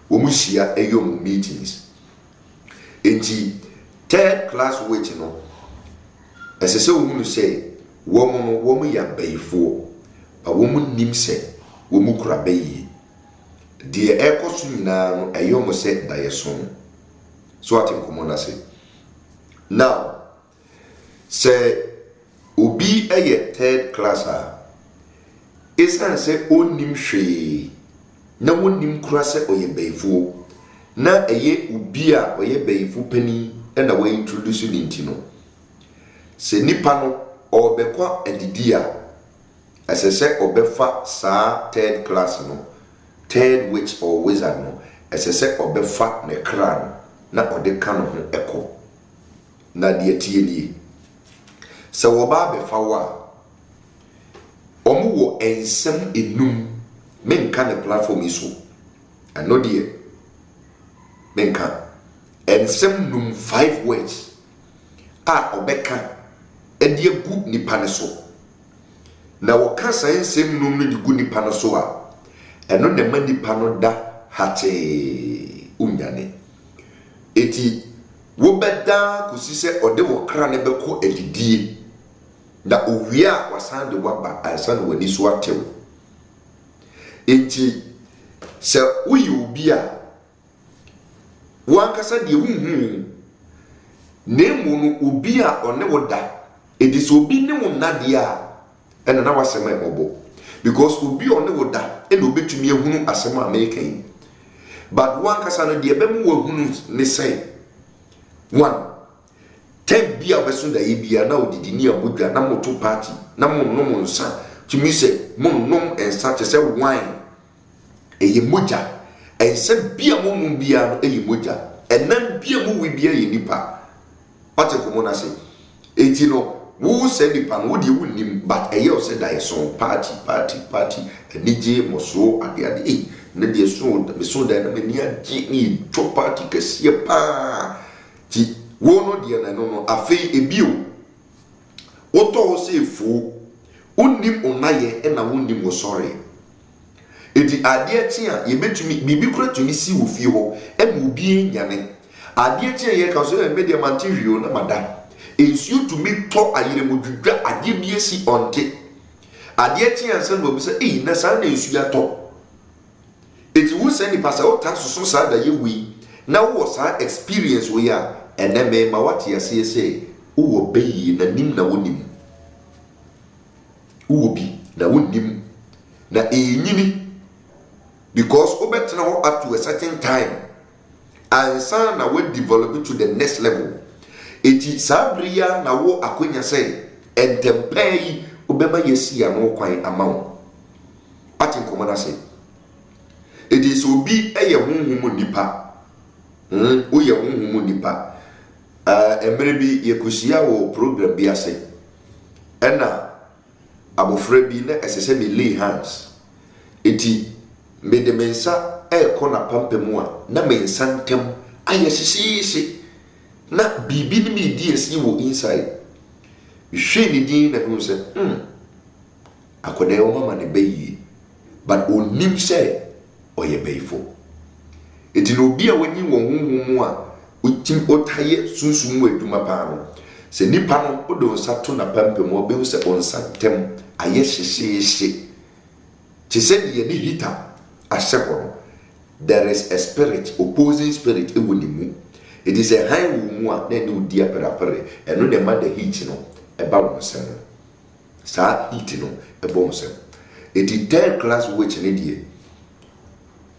womushia eyom meetings. Enti third class wait no. Esese womu say womu ya bayifo. Ba womu nim se womu kura bayi. Die ekosu nyina no eyom se dayeson. So atem komona say. Now say obi eye third class esan say onim hwe na wonim kura se oye bayifo na eye obi a oye bayifo pani na we introduce ni ntino se nipa no obekwa adidi a asese obefa sa third class no third witch or wizard no asese obefa ne kran na ode kan ho eko na de tie ni se wo ba be fa wa omo wo ensem enum menka ne platform iso ano de menka ensem num 5 words a obeka edi egu nipa ne so na wo ka sa ensem num no de gu nipa ne so a eno ne ma nipa no da hate unyane eti wo beda kusise ode wo kra ne beko edidie da owia wasan de waba ansan wani so atew enti se uyi obi a wankasa de hunhu nemu no obi a one woda edi so obi ne wo nade a ena na wasema ebobo because obi one woda ena obetumi ehunu asema american but wankasa no de ebemu wo hunu ne say one ten bia wesunda yibia na odidi ni abodwa na moto party na monnom nsa tumi se monnom ensa te se wine eye moja ensa bia monnom bia no eye moja enam bia mu wi bia ye nipa pate komo na se eti no wo se nipa no wodi wunim but eye o se dai so party enije moso ade na de so me so da na me ni agi ni to party kese pa ti wono de na no afei ebio woto se fu unnim onaye na wonnim wo sorry edi ade tia ye betumi bibi kura tumi si wo fie ho e mu bi nyane ade tia ye ka so e media material na mada ensu tumi to ayire modwudwa ade bi esi onte ade tia nsan bo bi se na sa na ensu ya to eti wo se ni pasa o ta so sa da ye wi na wo sa experience we ya eneme ma wati asese uwo beyi na nim na wonim uwo bi na wonim na enyini because obetena up to a certain time and na we develop to the next level eti sabria na wo akonya sei entempai obema yesi ya no kwan amawo ati nkomana sei edi so bi eye honhom nipa o ye honhom nipa emre bi yekosia wo program bi ase ena abofra bi na esese me lay hands eti me de mensa ekona pampemu a na mensa ntem aye sisi na bibi ni mi di esi wo inside hwe ni din na hu se akoda wo mama ne bayi but onim se oye bayifo eti no bi a wani wo honhom a utim otaye sunsun mu adwuma pa no se nipa no odo nsato na pampemu obehu se onsa tem aye hyehyehye ti se ye ni hita aseko there is a spirit opposing spirit ewonimu it is a high mu a na ni odi aperapere eno de ma the heat no eba wonsem sa heat no eba wonsem it is third class witch ne die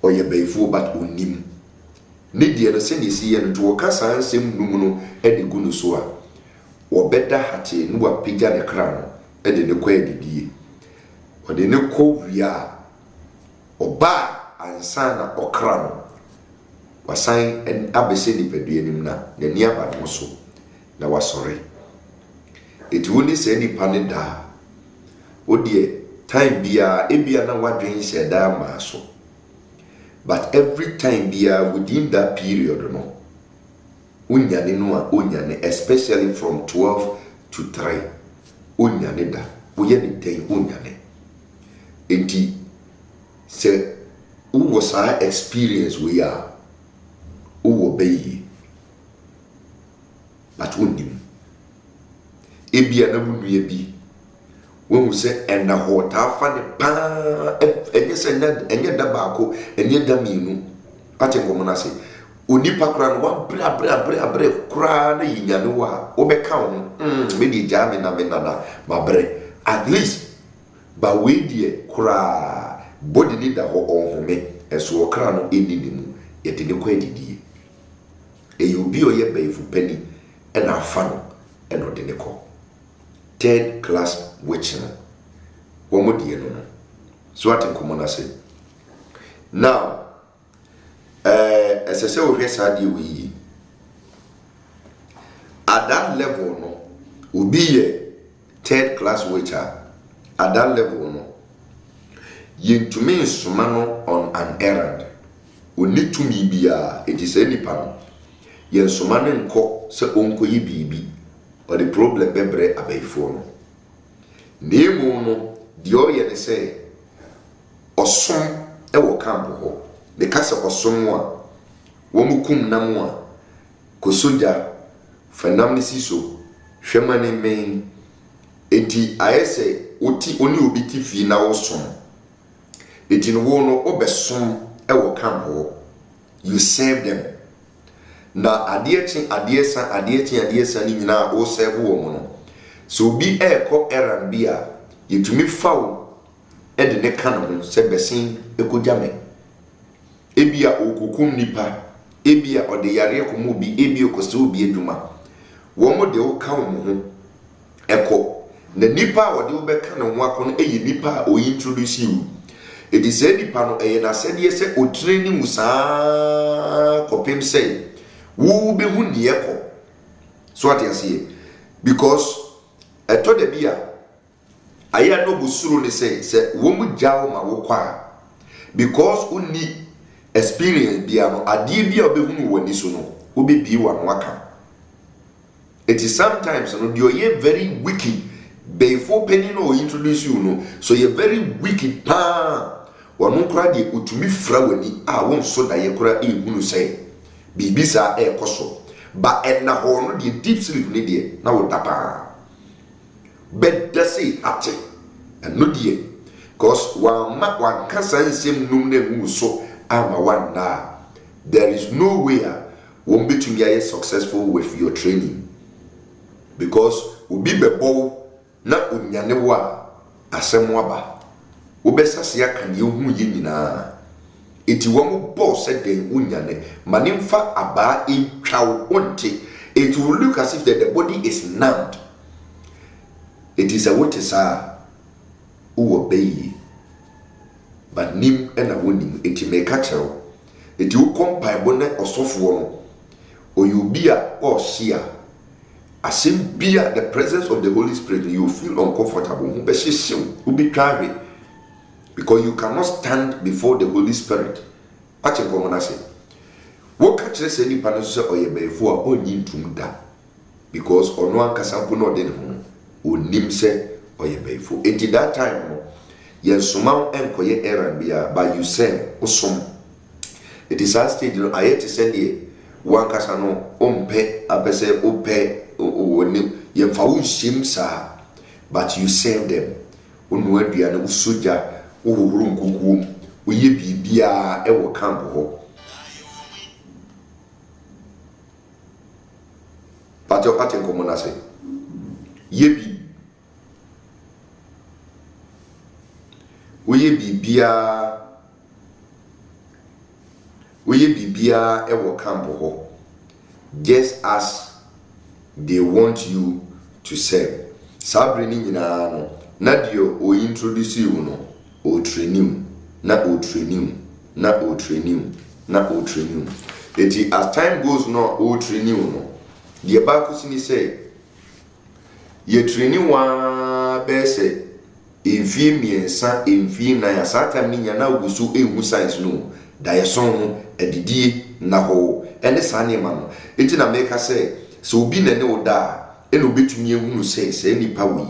oye bayifo but onim ne die no se ne si ye no to ka sansem num no e de gunu so a obeda hate no wa pija ne kra no e de ne kwa didie o de ne ko wia oba ansa na okra no wasan en abese ni pedue nim na ni aba no so na wasore eti woni se ni pane da odie time bia ebia na wadwen se da ma so but every time bia within that period no unyane no a unyane especially from 12 to 3 unyane da uye ni den unyane enti se uwo sa experience we are uwo bayi but unim ebia na munue bi wo se enda hota fa ne pa enye se enye da baako enye da minu ate ngomona se onipa kura no wa bra kura na yinyane wa obeka wo me di jame na me nana mabre at least ba we die kura body ni da ho onhome eso okra no eninimu yede ne kwa didie eyobi oye bayifu pani ena afa no eno de ne ko third class witch no wo modie no so ate nkomona se now esese o hwesa de wi at that level no obi ye third class witch at that level no yentumi nsoma no on an errand oni tumi bia eti se nipa no yensoma ne nko se onko yi bibi or the problem bebre abaifo no nemu no de oye ne se osom e wo kampo ho de kasa osom a wo mukum nam a ko soja fanam ne siso hwema ne men enti ayese oti oni obi ti fi na wo som enti no wo no obesom e wo kampo you save them na adie san ni nyina o save wo mo no so bi eko eran bia yetumi fawo e de ne kan ho se besin ekojame ebia okukum nipa ebia ode yare komo bi ebia koso obi adwuma wo mo de o kan mo ho eko na nipa ode o be kan ho akono eyi nipa o introduce you edi se nipa no eye na se de se o training musa kopem say wo be hu ne eko so atiase because eto de bia aya no busuru ne se wo mu jawo ma wo kwa because uni experience bia no ade bia obehunu wani so no obebi wa no aka it is sometimes no do you very wicked before penny no introduce you no so you very wicked pa wonu kra de utumi fra wani a won so da ye kra ehunu say bibi sa ekoso ba enna ho no de deep sleep ne de na wo tapa bedda say ate no de cause wan kasa nsem num na hu so ama wanda there is no way won betumi be successful with your training because obi bebo na onyane wa asem waba wo besase aka ne hu yi nyina eti wo mo boss den onyane manimfa aba etwa wo onte it will look as if the body is numbed. It is a what is who obey, but nim and a winning it may catch her. It will come by bonnet or soft one, or you be a or sheer. As in be at the presence of the Holy Spirit, you feel uncomfortable, but she will be tired because you cannot stand before the Holy Spirit. What you come and say? What catches any panel or ye before or yin to da? Because on one casampo no den home, or nim se or ye before. Until that time, yes, sumau and koye errand bia by you say, or some. It is as stated, I had to send ye one casano, pe, a pese, pe, or nim, ye found shimsa, but you save them. Unwed be an usuja, room kukum, will ye be bia ever camp. But your pattern common as say, ye be, will ye be bia, ever camp, just as they want you to serve. Sabrini na nadio o introduce you no o training na o training na o training na o training. Eti as time goes no o training no. The Abakusini say, ye training one bese in fee son in fee na sata minya na ugusu e science no dayason edidi na ho ene sane man enti na make say so obi na ne oda ene obetumi ehunu say nipa wi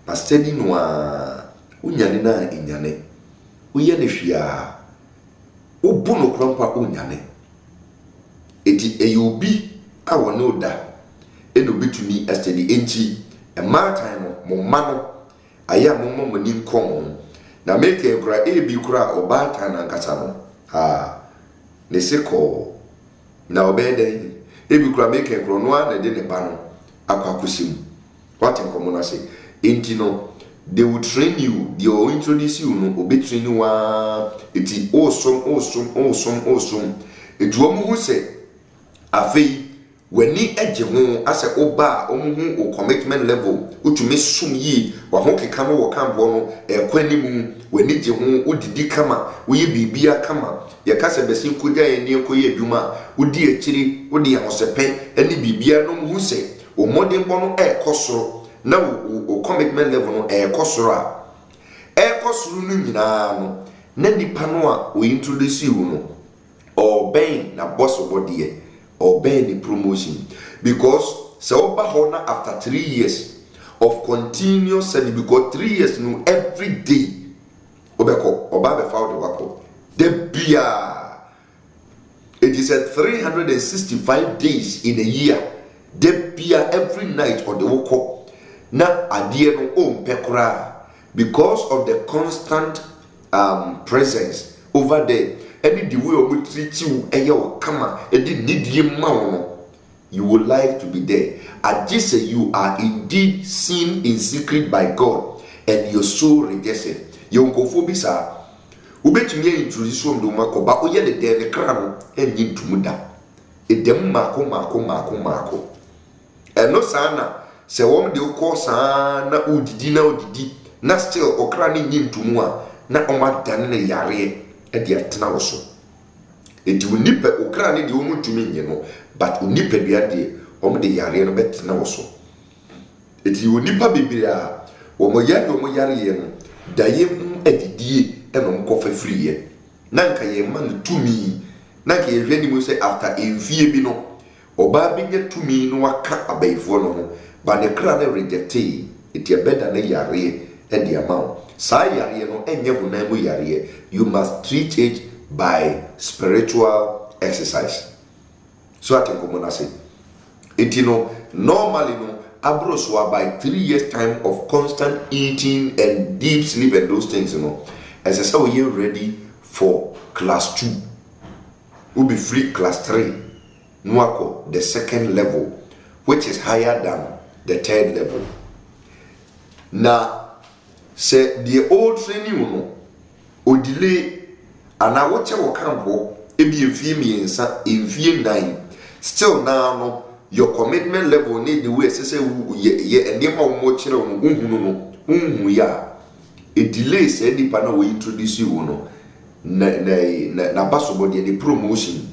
na steady no a unyane na enyane uye ne hwia obu no krampa unyane eti eyobi a wona oda eno betumi estedi enchi e maritime mo mano aya mo mo ni nkom na make kura ebi kura obata na nkasa no ne seko na obeden ebi kura make kura no na de ne ba no akwakosim what nkom na say enti no they will train you, they will introduce you no obi train you eti awesome eduomu hu say afei wani eje ho ase oba omuhu o commitment level utumi sum yi wa ho keka no wo kambo no kwanimu wani je ho udidi kama woye bibia kama ye kase besin koja ye ne koye adwuma udi akiri udi ahosepe ani bibia no mu se o modern bono kosoro na o commitment level no kosoro a kosoro no nyina no na nipa no a o introduce you no o ben na boss body obey the promotion because so bahona after 3 years of continuous service because 3 years no every day obeko oba found the wako the bia it is at 365 days in a year the bia every night or the wako na adie no pekura because of the constant presence over there. Any the way we treat you and your kama and the need you would like to be there. I just say you are indeed seen in secret by God and your soul rejected. You go for bisa. Ubet me introduce from the mako, but oye the day the crown and yin to muda. A dem mako. And no sana se wom de ko sana udidi na still okrani yin to mua na oma dan na yare. Edi atena wo so edi unipa okra ne de wo mutumi nye no but unipa bia de wo de yare no betena wo so edi unipa bibira wo mo yare ye no daye adidie eno mkofa friye nanka ye man tumi nanka ye hwani mu say after enfie bi no oba bi nye tumi no waka abaifo no ho ba ne kra na rejecte edi abeda na yare edi amount sa yare no enye hunan mu yare you must treat it by spiritual exercise so I can come say it normally no abroswa by 3 years time of constant eating and deep sleep and those things as I say we are ready for class 2 we'll be free class 3 nuako the second level which is higher than the third level now say the old training o delay ana woche wo campo ebi enfie miensa enfie nine still now no your commitment level need the way say ye enema wo kire wo unhunu ya a delay say nipa na we introduce you no na basobo the promotion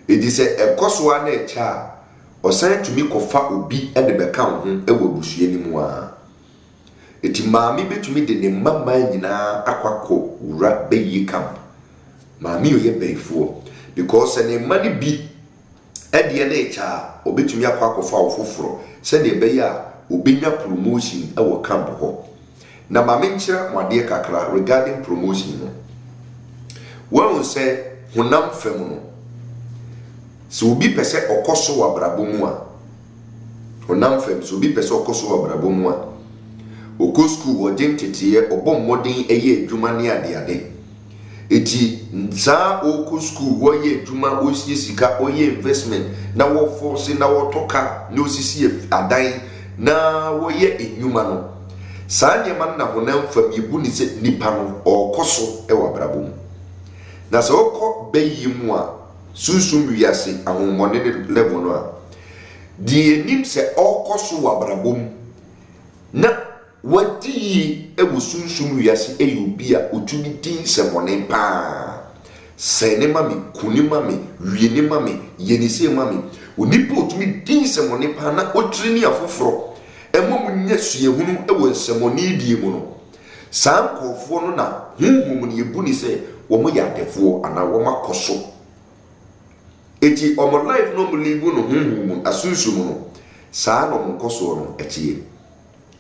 it is a koso na e cha o san to me kofa obi e de beka ho e wo busue ni mu a eti maami betumi de ne mama nyina akwakọ wura beyi camp maami oye beifo because ne mani bi ede na e cha obetumi akwakọfa ofoforo se de be ya obenya promotion e wo camp ho na maami nkyira mwade kakra regarding promotion no won se honam fam no so obi pese okoso wa brabo mu a honam fam so obi pese okoso wa brabo mu a oko school wodin tetiye obom modin eye adwuma ne ade eti nza oko school wo ye adwuma osie sika oye investment na wo force na wo toka na osisi adan na wo ye enyuma no saa nyema na honam fam yebu ni se nipa no okoso e wa brabo mu na so oko beyi mu a sunsun wiase ahomone level no a di enim se okoso wa brabo mu na wati ewu sunsun wiase eyobi a otumi din semone pa sene mami kuni mami wieni mami yenise mami onipa otumi din semone pa na otrini afoforo emom nya suehunu ewu semone die mu no sankofo no na hunhum ne ebu ni se wo mo yadefo ana wo makoso eti omo life no mo live no hunhum asunsun no saa no nkoso no etie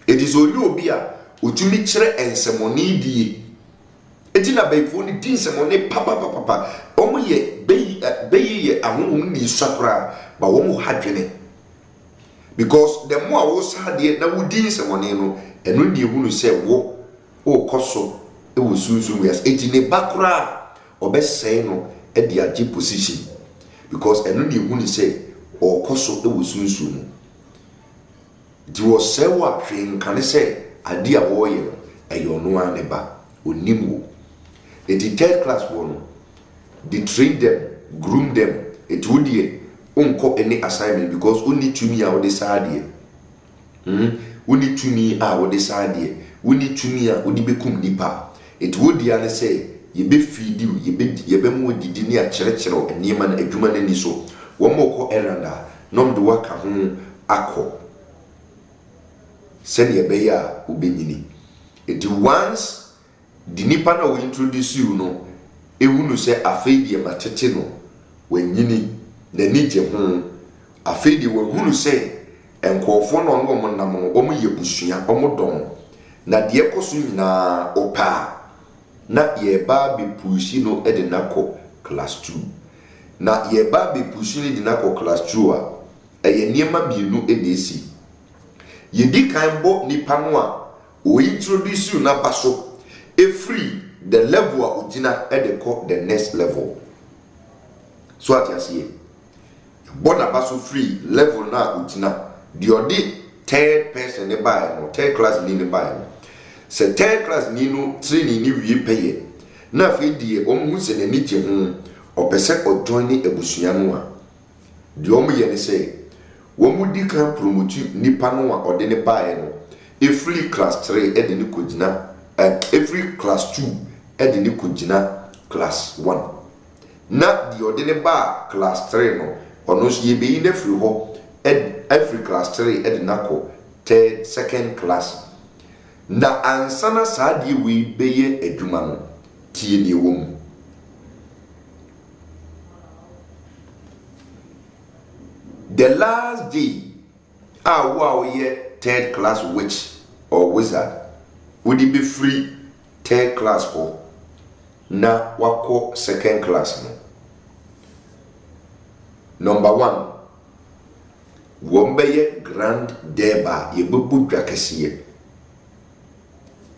eti so ni obi a otumi kire ensemoni die eti na beifo ni din semoni papa omo ye beyi ye ahunhum ni swakra ba wo mo hadwene because the more wo sade na wo din semoni no eno ni ehunu se wo o koso e wo sunsun wias eti ne bakra obesei no e di age position because eno ni ehunu se o koso e wo sunsun no di wo sewa hwen kan se ade a wo ye eyo no ane ba onimu eti third class one they train them groom them it would ye unko any assignment because only to me a wo decide only to me a wo decide only to me a wo di bekum nipa it would ye ane say ye be feed you ye be mo didi ni a kire enema na adwuma na ni so wo moko eranda nom de waka ho akọ send ye be ya ubenyini it once the nipa na we introduce you no ehunu se afeedi e matete no wanyini na nije ho afeedi we hunu se enkofo no no mo nam no omo ye busua omo dom na de ekoso nyina opa na ye ba be pushi no e de nako class 2 na ye ba be pushi ni de nako class 2 a eye niema bienu e de esi ye di kan bo nipa no a o introduce you na baso e free the level a ugina e de ko the next level so at yasiye bona baso free level na ugina the odi third person ne buy no third class ni ne buy no se third class ni no training ni wie peye na fe die omu se na ni je ho opese o join ni ebusua no a de omu ye ne se wo mu di kan promote nipa no a ode ne buy no every class 3 ede ni kogina every class 2 ede ni kogina class 1 na the ode ne ba class 3 no ono so ye be yi na free ho every class 3 ede nako third second class na ansana saadi we beye adwuma no tie ni wo mu the last day wow ye third class witch or wizard would it be free third class for na wako second class no number 1 wombeye grand deba ye bubu dwakasiye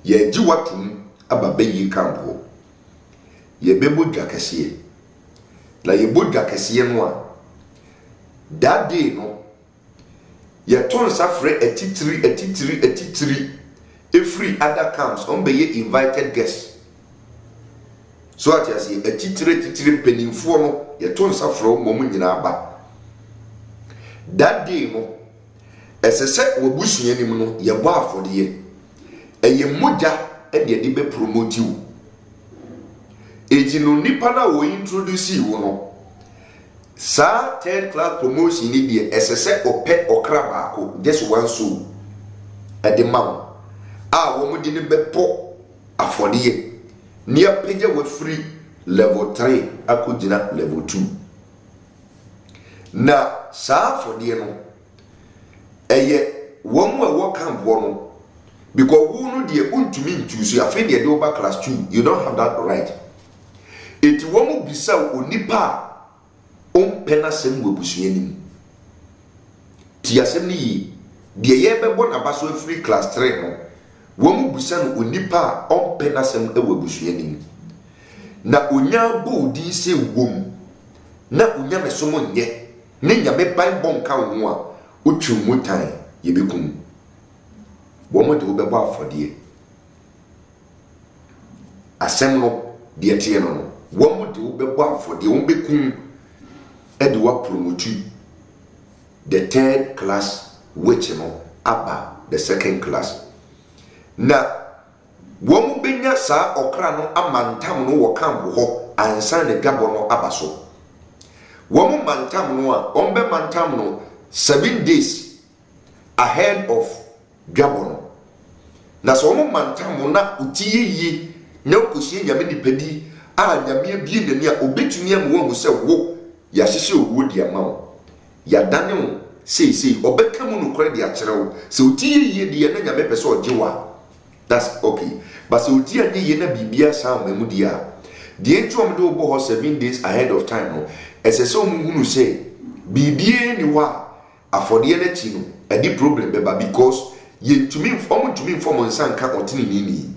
ye ji watum aba yi kampo ye bebo dwakasiye la ye bo dwakasiye no a that day no ye ton safre etitiri every other camps on be invited guests so at yasi etitiri penimfo no ye ton safre mo nyina ba that day mo esese wobusua nim no ye bɔ afɔde eye moja e de be promote you ejino nipa na wo introduce you no sa 10th class promotion ni de esese opɛ okra baako just one soul e de ma a wo mo di ne bepo afɔde ni apagya we free level 3 akogina level 2 na sa afɔde no eye wo mo e wo camp wo no because who know the untumi ntusu afi de over class 2 you don't have that right it womu bisa onipa ompena sem wobusua nim ti asem ni de ye bebo na baso free class 3 no womu bisa no onipa ompena sem wobusua nim na onya bo di se wom na onya mesomo nye ne nyame ban bon ka wo a otwu mutan ye bekum womo de obeba afodie asem no de tie no womo de obeba afodie wo bekum e de wa promote the 3rd class which no aba the 2nd class na womo benya sa okra no amantam no wo camp ho ansa ne gabo no abaso womo mantam no a ombe mantam no 7 days ahead of Gabon. Na so mo mantam na utiye yi na okosie nyame nipadi a nyame abie nani a obetumi am wo se wo ya hyehye owo di ama ya dane wo sei obeka mu no kra di a kyerɛw se utiye yi di na nyame pese ojewa that's okay but se utiye nye na bibia sa mamu di a de entuom de obo ho 7 days ahead of time no esese omuhunu se bibie ni wa afɔde na chi no edi problem beba because yentumi inform nsanka otini nini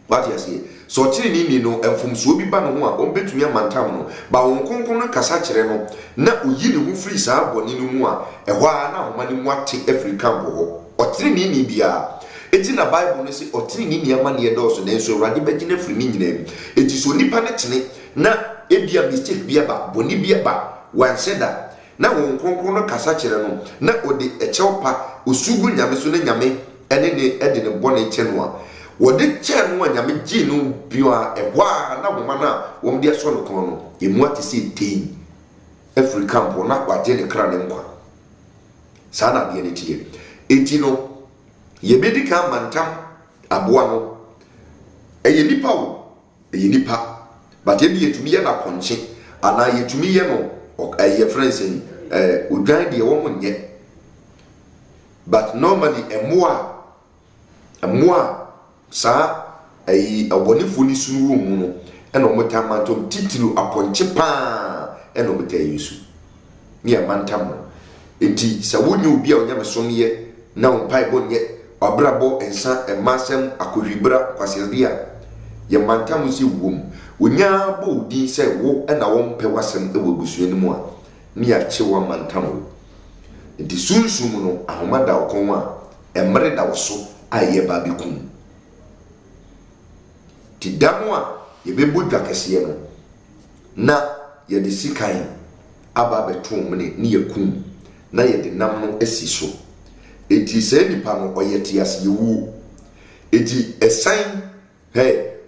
what you say so otini nini no emfumso bi ba no ho a ombetumi amantam no ba won konkon no kasa kyere no na oyi ne ho free saa boni no mu a ɛhɔ a na homa ne mu ate African bo otini nini bia eti na Bible no say otini nini ama ne edoso na enso Awurade begine free ni nyina eti so nipa ne tene na ebia mistake bia ba boni bia ba wanseda na won konkon no kasa kyere no na odi echewpa osugu nyame so na nyame ene ne ede ne bone kye no a wode kye no a nyame gi no bia ehwa na homa na wom de so no kon no emu ate se tein African po na kwaje ne kra ne nkwa sana de ne tie eti no ye bedika mantam aboa no eye nipa wo eye nipa but e bi etumi ye na ponche ana yetumi ye no eye friends odwan de wo monye but normally emoa sa abonifo ni sunu mu no ena omotamantom titiru aponche pa ena ometayisu ni amantam no enti sa wonye obi a onya mesomye na onpai bonye abrabo ensa emasem akohwibra kwasebia ye mantam si wom onya bo di se wo ena wo mpe wasem ewobusuani mu a ni a chewa mantam enti sunsum no ahomada okon a emre da wo so a ye ba bikum ti damu a ye bebu dwakese no na ye de sikan aba betom ne ni yakum na ye de nam no asi so enti se nipa no oyete ase yewu enti esan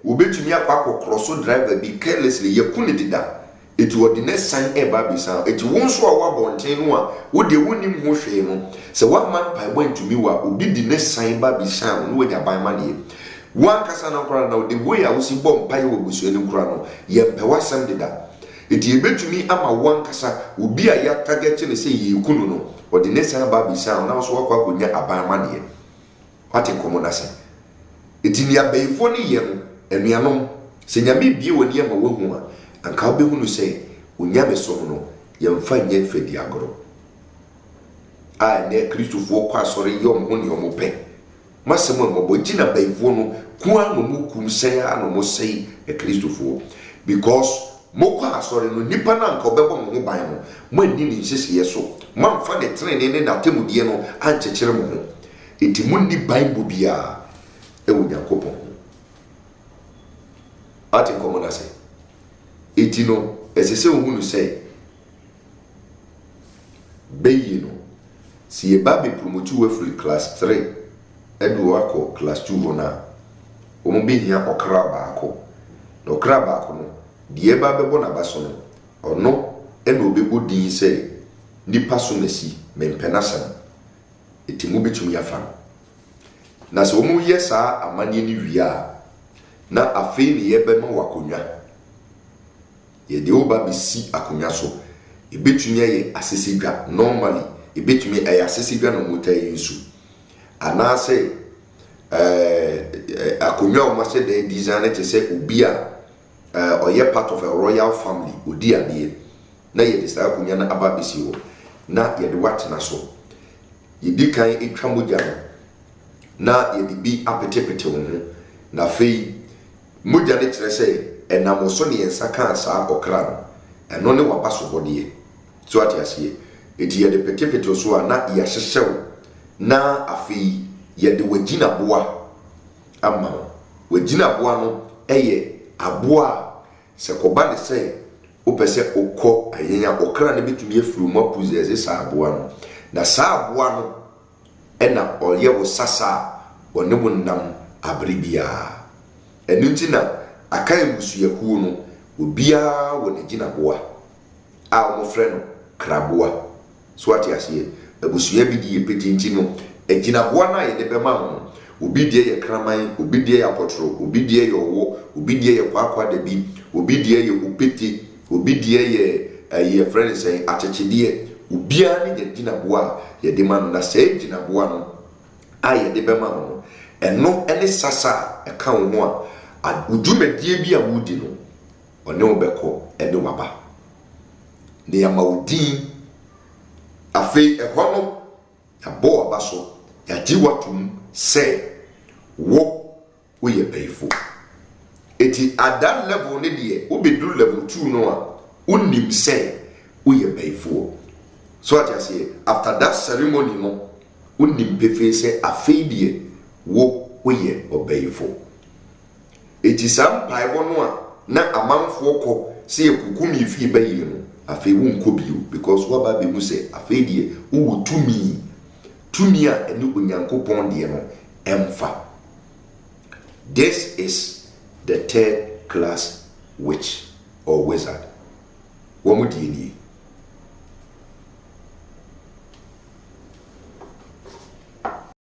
obetumi akwa crosso driver bi carelessly yakune dida eti wodi ne san eba bisa eti wonso a wabonten no a wode wonim ho hwe no se wa man paibo ntumi wa obi di ne san ba bisa no wanya ban mane wan kasa na kora na de way a wosi bom pai wo busu ani kora no ye mpewa sam dida eti ebetumi ama wan kasa obi a ya target ne se ye kunu no wodi ne san ba bisa na so wakwa konya aban mane wate komo na se eti ni abaifo ni ye no enuanom se nyame bie woni ama wahu a anka obehunu se onyame so no yemfa nye fedi agoro a ne kristofo kwa asore yom ho ne omope masem ambo gina baifo no kwa no mukum se ya no mo sei e kristofo because mokwa asore no nipa na anka obebo mo ho ban no mo ani ni sese yeso mamfa ne trene ne na temudie no anchekere mo ho enti munni bible bia e wonyakopo ati komona se eti no esese ohunu se beyi no si ye ba be promote we free class 3 edo akọ class 2 hona o mo be hia okra baako na okra baako no de ba bebo na baso no ono ena obego din se nipa so na si mempena sam etimu betumi yafa na so mu ye saa amane ni wia na afei ni ye be ma wakonwa ye de oba be si akonwa so ebetumi ye asesedwa normally ebetumi asesedwa no motai nsu anase akonwa o ma se de design te se obi a oye part of a royal family odi ade na ye de saa akonwa na aba besi ho na ye de watena so ye di kan etwa mogya no na ye de bi apetepete wo ho na fei mogya ne kire se enamo so ne yensa kan saa okra no eno ne waba so bode so ati ase eti ye de petepete so a na ye hyehyew na afei ye de wagina boa ama wagina boa no eye aboa se koba ne se opese okọ ayenya okra ne betumi afuru mo puzeze sa aboa no na sa aboa no ena oye wo sasa one bo nam abribia enunti na akan musuyaku no obia wo ne gina boa a mo frɛ no kraboa so ati ase abusuya bi di petinti no egina boa na ye de bema no obi die ye kraman obi die ye apotro obi die ye owo obi die ye kwakwa da bi obi die ye opete obi die ye friend say atechedie obia ne ye gina boa ye de ma no na say gina boa no a ye de bema no eno ene sasa e ka wo ho a udumedie bi a wudi no one wo beko ene waba ne ya maudin afei ehono ya bo aba so ya jiwatum se wo ye payful eti at that level ne de wo be do level 2 no a unim se wo ye payful so at say after that ceremony no unim pefe se afei de wo ye obeyful eti sam paibo no a na amanfo kɔ se ekukumi fi bayi no afei wo nkobio because wo ba be mu se afei de wo tumi a eni onyankopon de no emfa. This is the third class witch or wizard. What would you need?